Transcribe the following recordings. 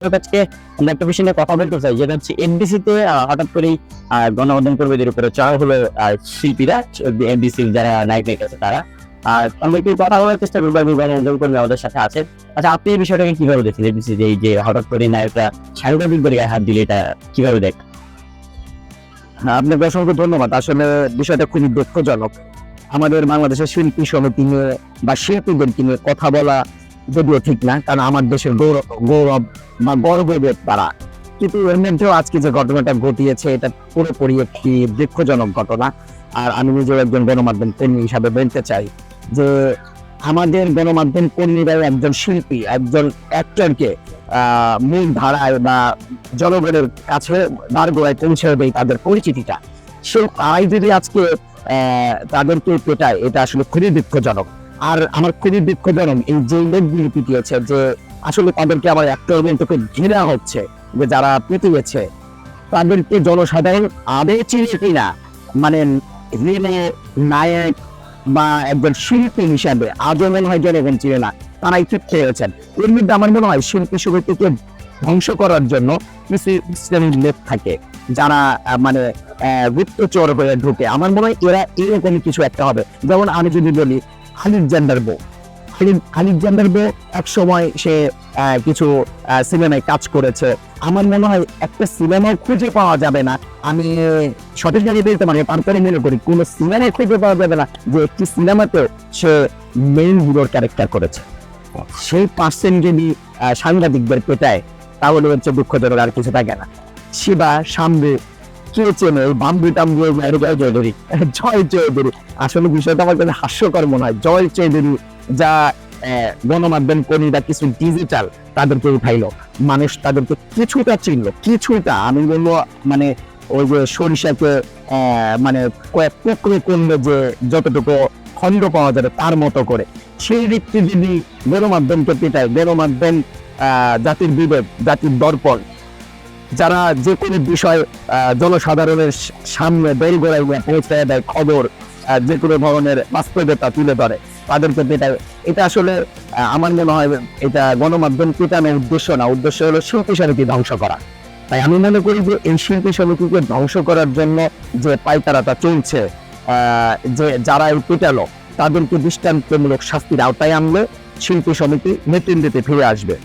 আজকে আমরা একটা বিষয় নিয়ে কথা বলতে চাই, যেটা হচ্ছে এনডিসি তে হঠাৎ করেই গণমাধ্যম কর্মীদের উপরে চড়াও হলো শিল্পীরা, এনডিসির যারা নায়ক নায়িকা আছে তারা। আর আমরা একটু কথা বলার চেষ্টা করবো, গণমাধ্যম কর্মী আমাদের সাথে আছেন। আচ্ছা, আপনি এই বিষয়টাকে কিভাবে দেখছেন? এনডিসি যে এই যে হঠাৎ করে নায়করা সাংবাদিক করে গায়ে হাত দিলে, এটা কিভাবে দেখ? আপনাকে অসংখ্য ধন্যবাদ। আসলে বিষয়টা খুবই দুঃখজনক। আমাদের বাংলাদেশের শিল্পী সমিতি নিয়ে বা শিল্পীদের নিয়ে কথা বলা যদিও ঠিক না, কারণ আমার দেশের গৌরব বা গর্বের তারা। কিন্তু এর মধ্যেও আজকে যে ঘটনাটা ঘটিয়েছে এটা পুরোপুরি একটি দুঃখজনক ঘটনা। আর আমি নিজেও একজন গণমাধ্যম কর্মী হিসাবে বলতে চাই যে আমাদের গণমাধ্যম কর্মীরাও একজন শিল্পী, একজন অ্যাক্টরকে মূল ধারায় বা জনগণের কাছে দাঁড়গোড়ায় পৌঁছে দেয় তাদের পরিচিতিটা। সে তাই যদি আজকে তাদেরকে পেটায়, এটা আসলে খুবই দুঃখজনক। আর আমার খুবই দুঃখজনক এই যে লোকগুলি পিটিয়েছে, যে আসলে তাদেরকে আমার অ্যাক্টর তোকে ঘৃণা হচ্ছে, যে যারা পিটিয়েছে তাদেরকে জনসাধারণ আদে চিনে কিনা, মানে নায়ক বা একজন শিল্পী হিসাবে আজও মনে হয় জনগণ চিনে না, তারা একটু খেয়েছেন। এর মধ্যে আমার মনে হয় শিল্পী সমিতিকে ধ্বংস করার জন্য কিছু ইসলামিক লোক থাকে, যারা মানে গুপ্তচর হয়ে ঢুকে। আমার মনে হয় এরা এরকম কিছু একটা হবে। যেমন আমি যদি বলি আলেকজান্ডার বো, আলেকজান্ডার বো এক সময় সে কিছু সিনেমায় কাজ করেছে। আমার মনে হয় একটা সিনেমাও খুঁজে পাওয়া যাবে না, আমি সঠিক জায়গায় বলতে পারি, তারপরে মনে করি কোন সিনেমায় খুঁজে পাওয়া যাবে না যে একটি সিনেমাতেও সে মেইন হিরোর ক্যারেক্টার করেছে। সেই পার্সেন্ট যদি সাংবাদিকদের পেটায়, তাহলে হচ্ছে দুঃখজনক, আর কিছু থাকে না। শিবা সামনে কে চেনে বাম্বু টাম্বু চৌধুরী, জয় চৌধুরী। আসলে বিষয়টা আমার কাছে হাস্যকর মনে হয়। জয় চৌধুরী যা গণমাধ্যম কর্মীরা কিছু ডিজিটাল তাদেরকে উঠাইলো, মানুষ তাদেরকে কিছুটা চিনলো, কিছুটা আমি বলবো মানে ওই যে সরিষাকে মানে কয়েক টুকরো করলে যে যতটুকু খণ্ড পাওয়া যাবে তার মতো করে, সেই দিকটি যদি গণমাধ্যমকে পেটায়, গণমাধ্যম জাতির বিবেক, জাতির দর্পণ, যারা যে কোনো বিষয় জনসাধারণের সামনে বের করে পৌঁছে দেয়, খবর যে কোনো ধরনের বাস্তবতা তুলে ধরে, তাদেরকে পেটায়। এটা আসলে আমার মনে হয় এটা গণমাধ্যম পেটানোর উদ্দেশ্য না, উদ্দেশ্য হলো শিল্পী সমিতি ধ্বংস করা। তাই আমি মনে করি যে এই শিল্পী সমিতিকে ধ্বংস করার জন্য যে পাইতারাটা চলছে, যে যারা পেটালো তাদেরকে দৃষ্টান্তমূলক শাস্তির আওতায় আনলে শিল্পী সমিতি নেতৃত্বে ফিরে আসবে।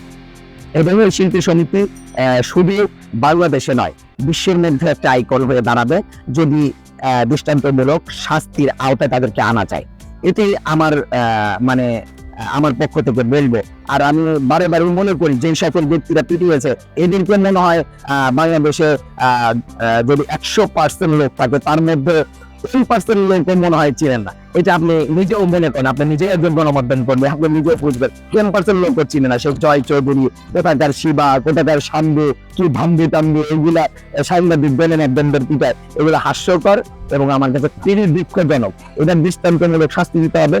এবং এই শিল্পী সমিতি শুধু বাংলাদেশে নয়, বিশ্বের মধ্যে একটা আইকন হয়ে দাঁড়াবে যদি দৃষ্টান্তমূলক শাস্তির আওতায় তাদেরকে আনা যায়। এটি আমার মানে আমার পক্ষ থেকে বলবো। আর আমি বারে বারে মনে করি যে সকল ব্যক্তিরা পিটিয়েছে, এদেরকে মনে হয় বাংলাদেশে যদি 100% লোক থাকে, তার মধ্যে 3% লোক মনে হয় চিনেন না। এটা আপনি নিজেও মনে করেন, আপনি নিজে একজন গণমাধ্যম করবেন, আপনি নিজেও বুঝবেন 10% লোক চিনে না। সে জয় চৌধুরী, কোথাকার শিবা, কোথাকার সাম্বু, কি ভাম্বি টাম্বু, এগুলা সাংবাদিক বেলেন একজনদের পিটায়, এগুলো হাস্যকর এবং আমার কাছে তিনি দুঃখজনক। এদের দৃষ্টান্তমূলক শাস্তি দিতে হবে।